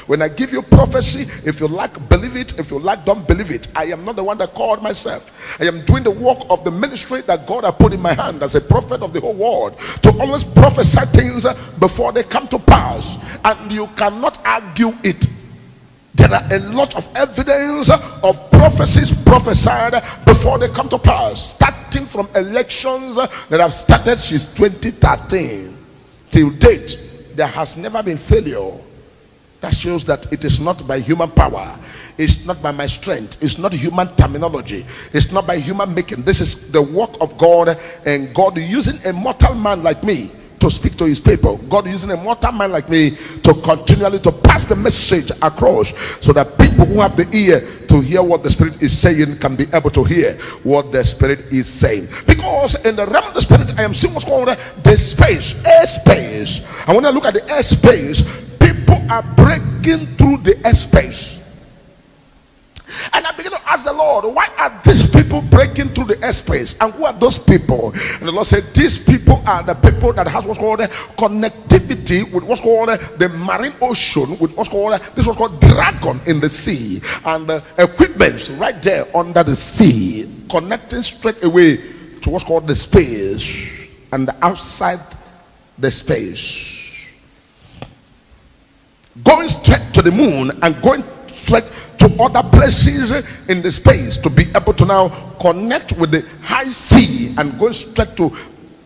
When I give you prophecy, if you like, believe it. If you like, don't believe it. I am not the one that called myself. I am doing the work of the ministry that God has put in my hand as a prophet of the whole world, to always prophesy things before they come to pass, and you cannot argue it. There are a lot of evidence of prophecies prophesied before they come to pass, starting from elections that have started since 2013 till date. There has never been failure. That shows that it is not by human power, it's not by my strength, it's not human terminology, it's not by human making. This is the work of God, and God using a mortal man like me to speak to his people. God using a mortal man like me to continually to pass the message across, so that people who have the ear to hear what the Spirit is saying can be able to hear what the Spirit is saying. Because in the realm of the Spirit, I am seeing what's called the space, airspace. And when I look at the airspace, people are breaking through the airspace. And I begin to ask the Lord, why are these people breaking through the airspace? And who are those people? And the Lord said, these people are the people that has what's called connectivity with what's called the marine ocean, with what's called dragon in the sea, and equipment right there under the sea, connecting straight away to what's called the space and outside the space, going straight to the moon and going straight to other places in the space, to be able to now connect with the high sea and going straight to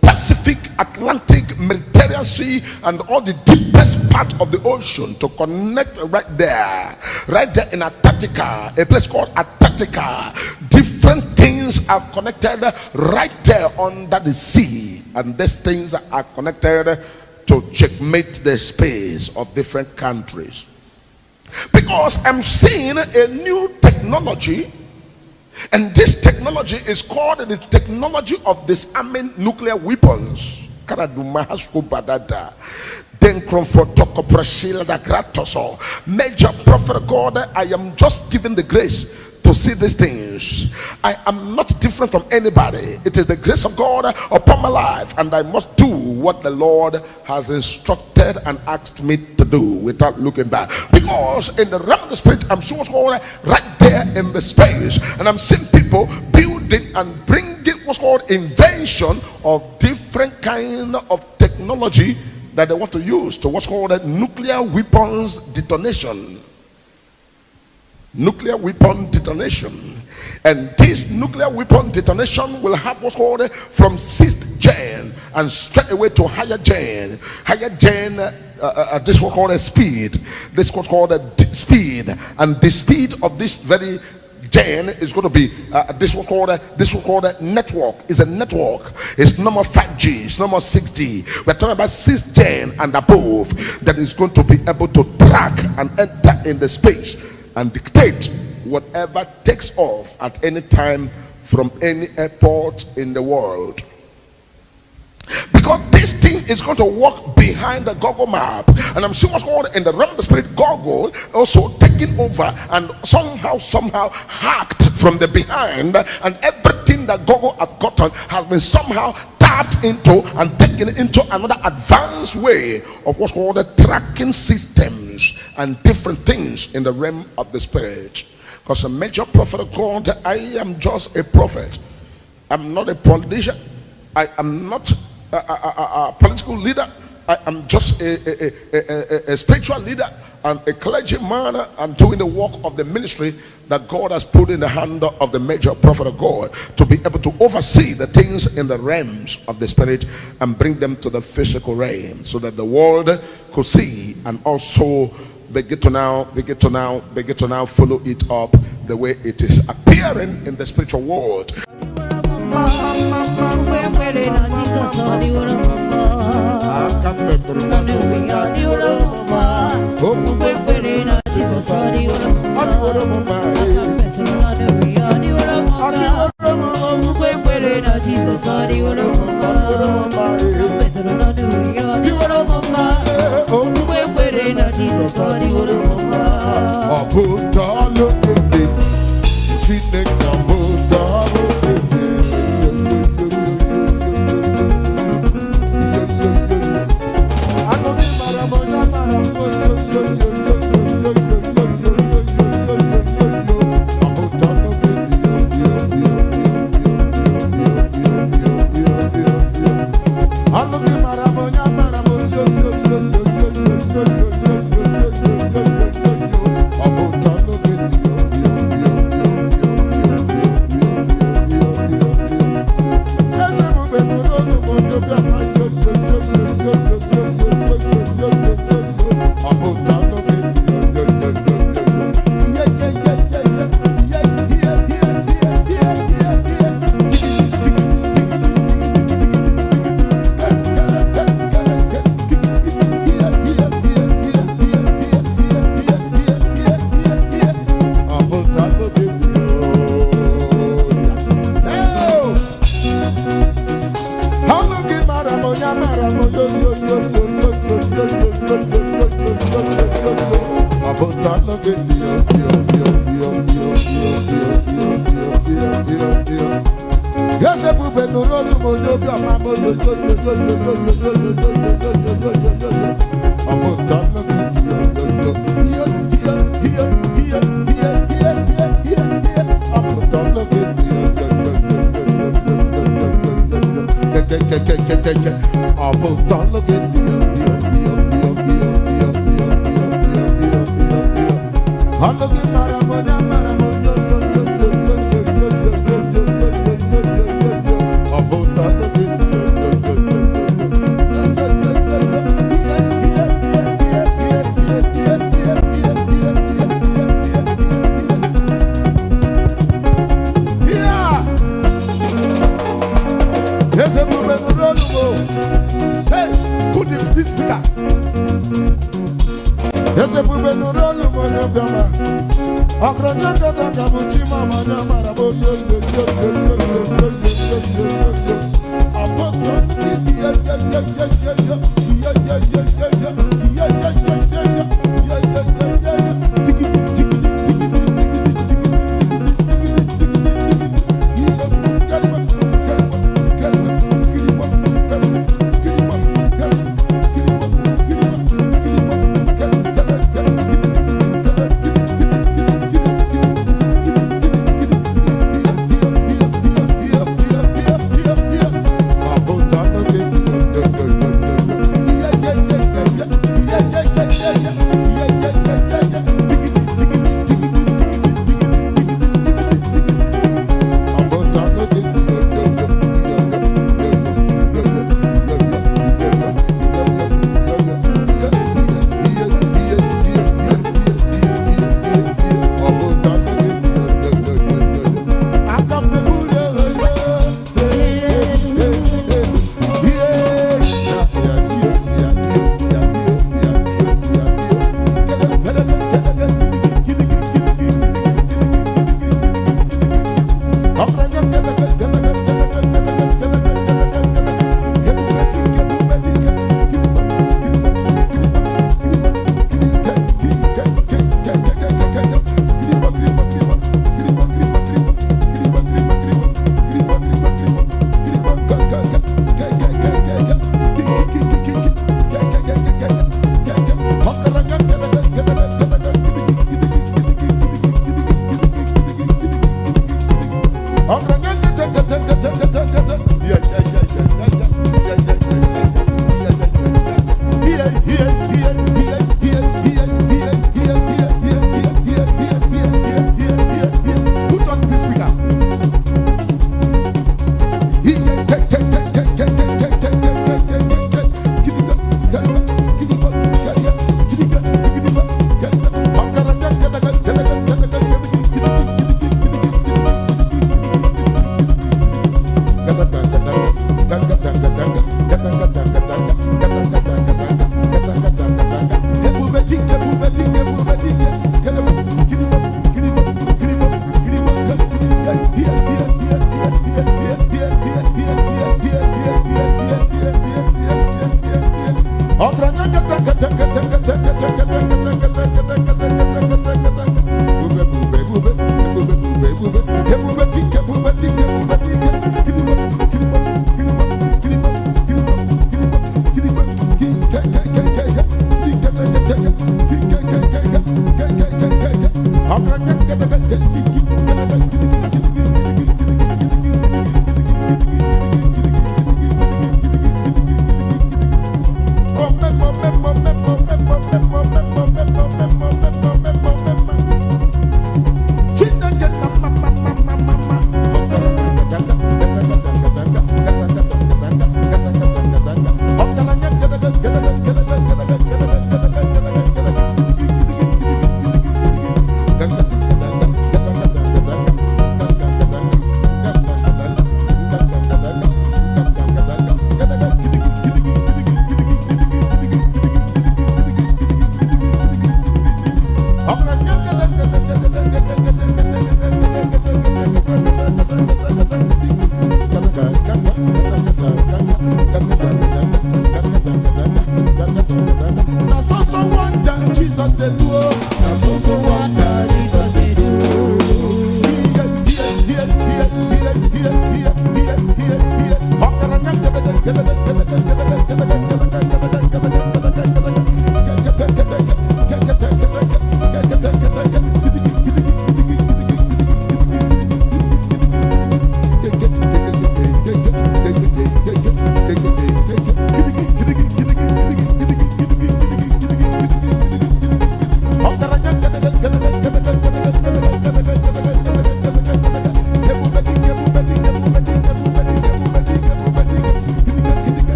Pacific, Atlantic, Mediterranean Sea, and all the deepest part of the ocean, to connect right there in Antarctica, a place called Antarctica. Different things are connected right there under the sea, and these things are connected to checkmate the space of different countries. Because I'm seeing a new technology, and this technology is called the technology of disarming nuclear weapons. Major prophet God, I am just given the grace to see these things. I am not different from anybody. It is the grace of God upon my life, and I must do what the Lord has instructed and asked me to do without looking back. Because in the realm of the Spirit, I'm so much more right there in the space, and I'm seeing people building and bringing what's called invention of different kind of technology that they want to use to what's called nuclear weapons detonation. Nuclear weapon detonation. And this nuclear weapon detonation will have what's called from 6th gen and straight away to higher gen. This was called a speed. This was called a speed, and the speed of this very gen is going to be this was called a network. Is a network. It's no more 5G, it's no more 6G. We're talking about 6th gen and above, that is going to be able to track and enter in the space and dictate whatever takes off at any time from any airport in the world. Because this thing is going to work behind the Google map, and I'm seeing what's going on in the realm of the Spirit. Google also taking over and somehow hacked from the behind, and everything that Google have gotten has been somehow tapped into and taken into another advanced way of what's called the tracking systems and different things in the realm of the Spirit. Because a major prophet of God, I am just a prophet. I'm not a politician. I am not a political leader. I am just a spiritual leader and a clergyman, and doing the work of the ministry that God has put in the hand of the major prophet of God, to be able to oversee the things in the realms of the Spirit and bring them to the physical realm, so that the world could see and also begin to now follow it up the way it is appearing in the spiritual world.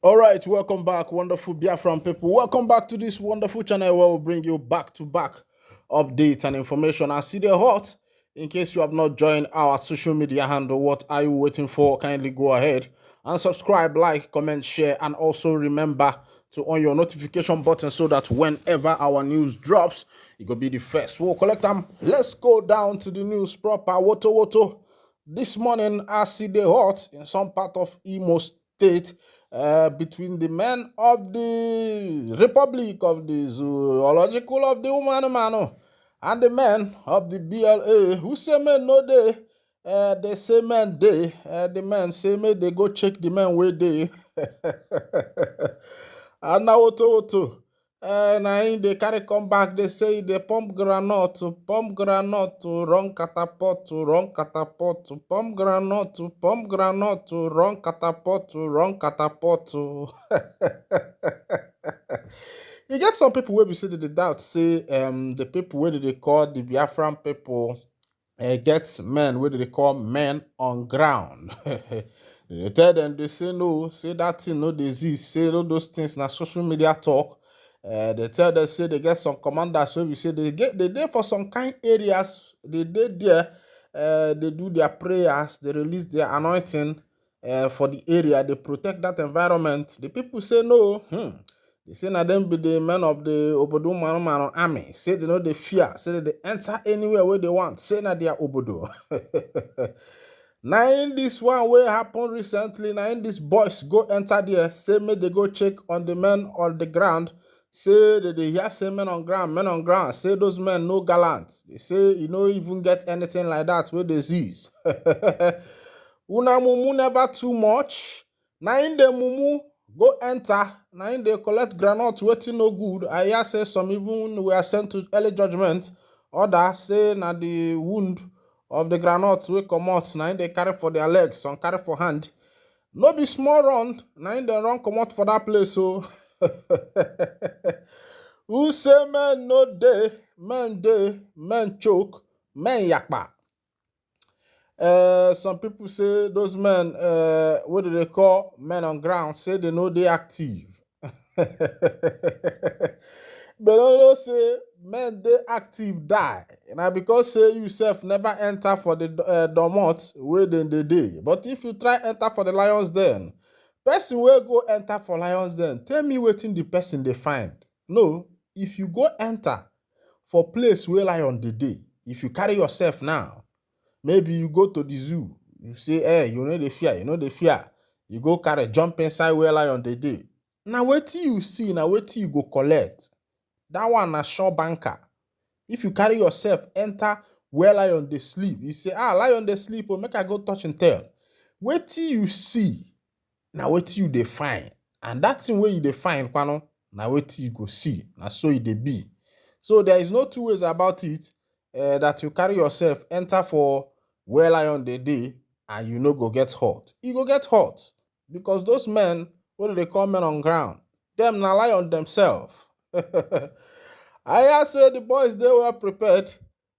All right, welcome back, wonderful Biafran people. Welcome back to this wonderful channel where we'll bring you back to back updates and information as see the hot. In case you have not joined our social media handle, what are you waiting for? Kindly go ahead and subscribe, like, comment, share, and also remember to on your notification button so that whenever our news drops, it will be the first. We'll collect them. Let's go down to the news proper. Woto. This morning, I see the hot in some part of Imo State between the men of the Republic of the Zoological of the Umano and the men of the BLA who say men no day. They say men day. The men say me they go check the men where they. And now auto. Na in they carry come back, they say they pump granite, to run catapult, to run catapult, to pump granite, to run catapult, to run catapult. You get some people where we say that the doubt say the people where they call the Biafran people get men where they call men on ground. They tell them, they say no, say that thing no disease, say all those things na social media talk. They tell them say they get some commanders where we say they there for some kind areas, they did there, they do their prayers, they release their anointing for the area, they protect that environment. The people say no, they say na them be the men of the Obodo Mano army. Say they know they fear, say they enter anywhere where they want, say na their Obodo. Now in this one where happened recently, now in this boys go enter there, say me they go check on the men on the ground, say that they hear say men on ground, say those men no gallant. They say you know even get anything like that with disease. Una mumu never too much. Now in the mumu go enter, now in they collect granite waiting no good. I hear say some even were sent to early judgment. Others say na the wound of the granite wey comot na im dey carry for their legs, some carry for hand. No be small run, na im dem run comot for that place o. Who say men no dey, men choke, men yakpa. Some people say those men, what do they call men on ground, say they know they active. But also say men they active die. Now because say you self never enter for the domot where then they day. But if you try enter for the lions den, person will go enter for lions den. Tell me waiting the person they find. No, if you go enter for place where lion the day, if you carry yourself now, maybe you go to the zoo, you say, hey, you know the fear, You go carry jump inside where lion the day. Now wait till you see, now wait till you go collect. That one na sure banker. If you carry yourself, enter where lion they sleep. You say, lion they sleep, make I go touch and tell. Wait till you see. Now wait till you define. And that thing where you define, kwano, now wait till you go see. Now so it they be. So there is no two ways about it that you carry yourself, enter for where lion they day, and you know go get hot. You go get hot. Because those men, what do they call men on ground? Them na lion themselves. I say the boys they were prepared.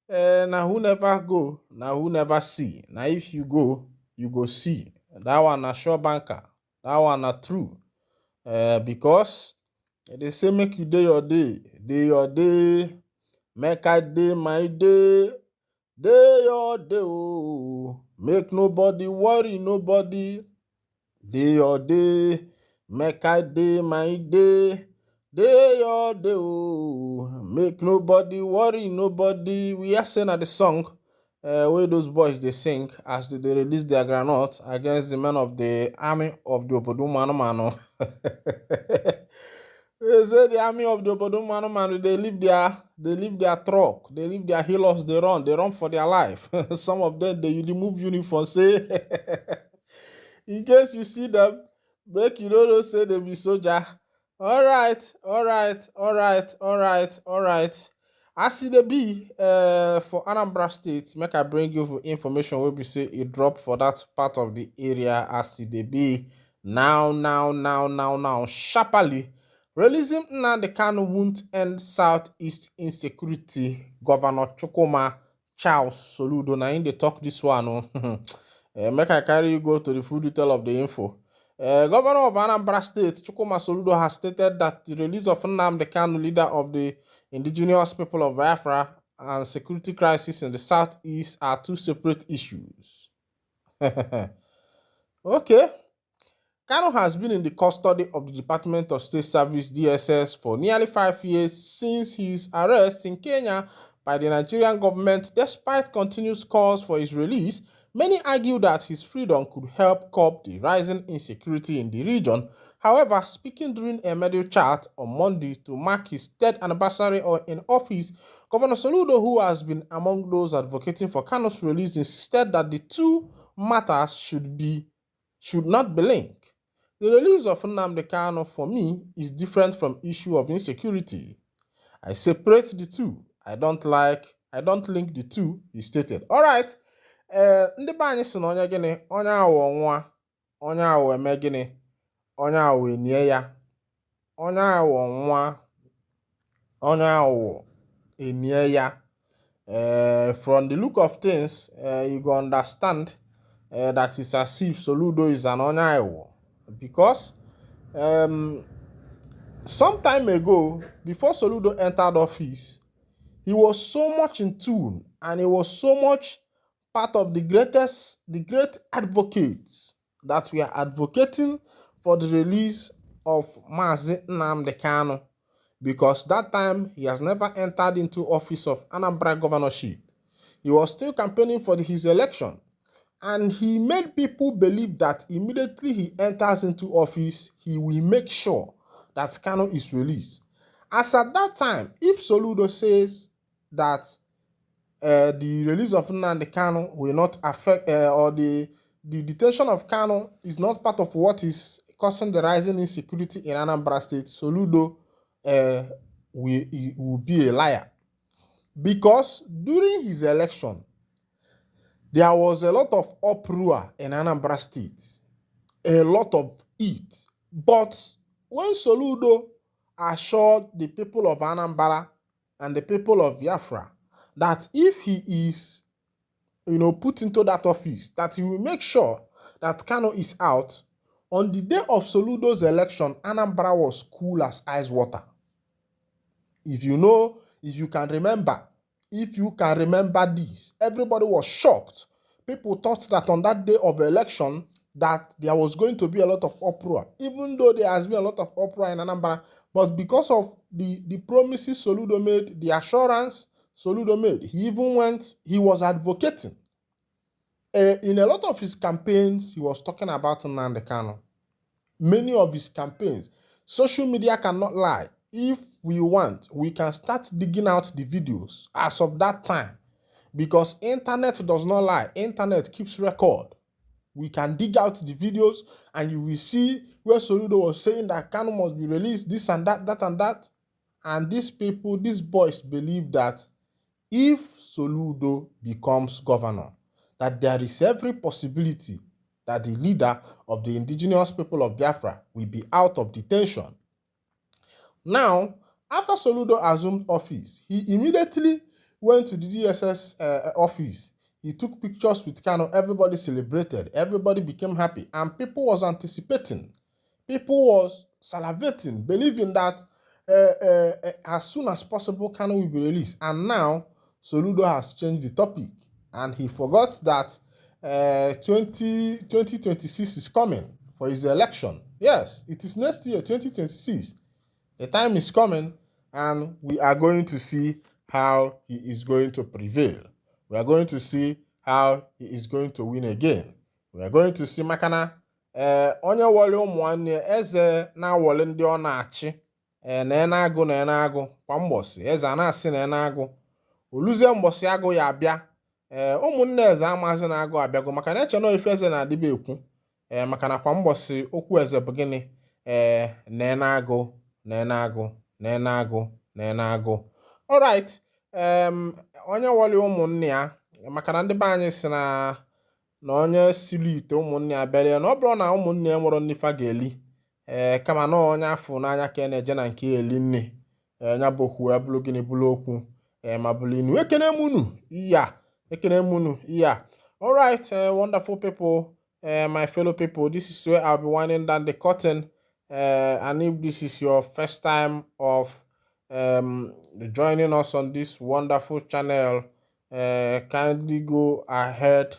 Now who never go, now who never see. Now if you go see. That one na sure banker. That one na true. Because they say make you day your day, make I day my day your day. Oh. Make nobody worry, nobody. Day your day, make I day my day your day. Oh. Make nobody worry, nobody. We are saying at the song where those boys they sing as they release their granite against the men of the army of the Obodo Mano. They say the army of the Obodo Mano, they leave their truck, they leave their healers, they run for their life. Some of them they remove uniform, say in case you see them, make you know say they be soldier. All right. As it be for Anambra State, make I bring you information where we say it drop for that part of the area as it be now, sharply. Releasing Nnamdi Kanu won't end Southeast insecurity. Governor Chukwuma Charles Soludo. Now in the talk this one. Make I carry you go to the full detail of the info. Governor of Anambra State, Chukwuma Soludo, has stated that the release of Nnamdi Kanu, leader of the indigenous people of Biafra, and security crisis in the southeast are two separate issues. Okay. Kanu has been in the custody of the Department of State Service DSS for nearly 5 years since his arrest in Kenya by the Nigerian government. Despite continuous calls for his release, many argue that his freedom could help curb the rising insecurity in the region. However, speaking during a media chat on Monday to mark his third anniversary in office, Governor Soludo, who has been among those advocating for Kanu's release, insisted that the two matters should not be linked. The release of Nnamdi Kanu for me is different from issue of insecurity. I separate the two. I don't link the two, he stated. All right. Ndị be anyị sị na onye gịnị, onye aghụghọ nwa, onye aghụghọ eme gịnị, onye aghụghọ enye ya, onye aghụghọ nwa, onye aghụghọ enye ya. From the look of things, you go understand that it's as if Soludo is an onye aghụghọ. Because some time ago, before Soludo entered office, he was so much in tune and he was so much part of the great advocates that we are advocating for the release of Mazi Nnamdi Kanu, because that time he has never entered into office of Anambra governorship. He was still campaigning for his election. And he made people believe that immediately he enters into office, he will make sure that Kanu is released. As at that time, if Soludo says that the release of Nnamdi Kanu will not affect, or the detention of Kanu is not part of what is causing the rising insecurity in Anambra State, Soludo will be a liar. Because during his election, there was a lot of uproar in Anambra State, a lot of it. But when Soludo assured the people of Anambra and the people of Biafra that if he is, put into that office, that he will make sure that Kanu is out, on the day of Soludo's election, Anambra was cool as ice water. If you can remember this, everybody was shocked. People thought that on that day of election that there was going to be a lot of uproar, even though there has been a lot of uproar in Anambra. But because of the promises Soludo made, the assurance Soludo made, he was advocating. In a lot of his campaigns, he was talking about Nnamdi Kanu. Many of his campaigns, social media cannot lie. If we want, we can start digging out the videos as of that time, because internet does not lie. Internet keeps record. We can dig out the videos and you will see where Soludo was saying that Kanu must be released, this and that, that and that. And these boys believe that if Soludo becomes governor, that there is every possibility that the leader of the indigenous people of Biafra will be out of detention. Now, after Soludo assumed office, he immediately went to the DSS office. He took pictures with Kanu. Everybody celebrated. Everybody became happy. And people was anticipating. People was salivating, believing that as soon as possible, Kanu will be released. And now, Soludo has changed the topic. And he forgot that 2026 is coming for his election. Yes, it is next year, 2026. The time is coming, and we are going to see how he is going to prevail. We are going to see how he is going to win again. We are going to see makana onye wole ụmụnne eze na-awole ndị ọ na-achị na na-agụ kwa mgbọsị eze na-asị na-agụ oluzie mgbọsị agụ ya abịa ụmụnne eze amazi na-agụ abịago maka na eche na ife eze na-adịbe ekwu maka na kwa mgbọsị okwu eze bụ gịnị na-agụ all right. Onye wọli ụmụnne ya maka na ndị be anyị si na onye siri ite ụmụnne ya bịara na ọ bụrụ na ụmụnne ya nwere nnifa ga-eli kama na onye afọ n'anya ka na-eje na nke eli nne nya bụ okwu ya bụrụ gịnị bụrụ okwu ma bụrụ inu ekene munu iya. All right, wonderful people, my fellow people, this is where I'll be winding down the curtain. And if this is your first time of joining us on this wonderful channel, kindly go ahead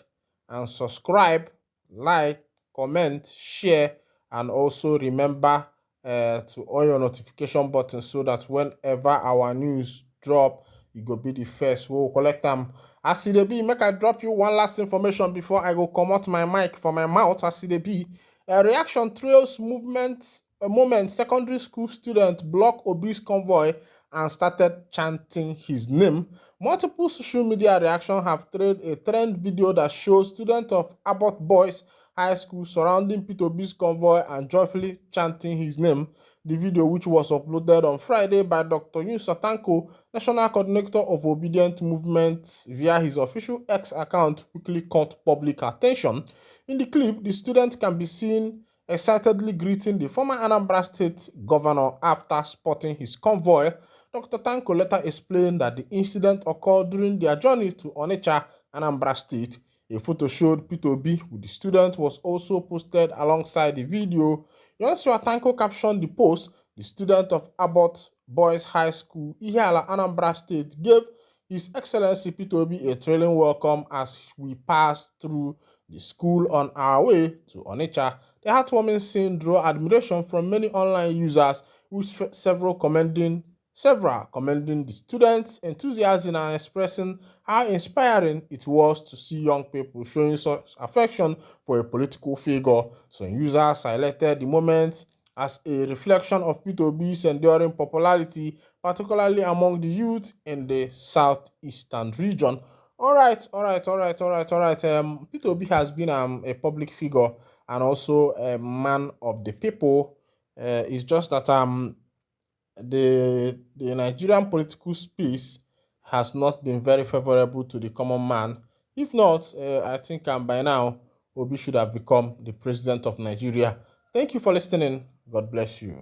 and subscribe, like, comment, share, and also remember to on your notification button so that whenever our news drop, you go be the first. We'll collect them. As e dey be, make I drop you one last information before I go comot my mic for my mouth. As e dey be, a reaction trails movement. A moment, secondary school student block Obi's convoy and started chanting his name. Multiple social media reactions have trailed a trend video that shows students of Abbott Boys High School surrounding Peter Obi's convoy and joyfully chanting his name. The video, which was uploaded on Friday by Dr. Yusa Tanko, National Coordinator of Obedient Movement, via his official X account, quickly caught public attention. In the clip, the student can be seen excitedly greeting the former Anambra State governor after spotting his convoy. Dr. Tanko later explained that the incident occurred during their journey to Onitsha, Anambra State. A photo showed Peter Obi with the student was also posted alongside the video. Joshua Tanko captioned the post, "The student of Abbott Boys High School, Ihiala, Anambra State, gave His Excellency Peter Obi a thrilling welcome as we passed through the school on our way to Onitsha." The heartwarming scene drew admiration from many online users, with several commending the students' enthusiasm and expressing how inspiring it was to see young people showing such affection for a political figure. Some users highlighted the moment as a reflection of Peter Obi's enduring popularity, particularly among the youth in the southeastern region. All right. Peter Obi has been a public figure and also a man of the people. It's just that the Nigerian political space has not been very favorable to the common man. If not, I think by now Obi should have become the president of Nigeria. Thank you for listening. God bless you.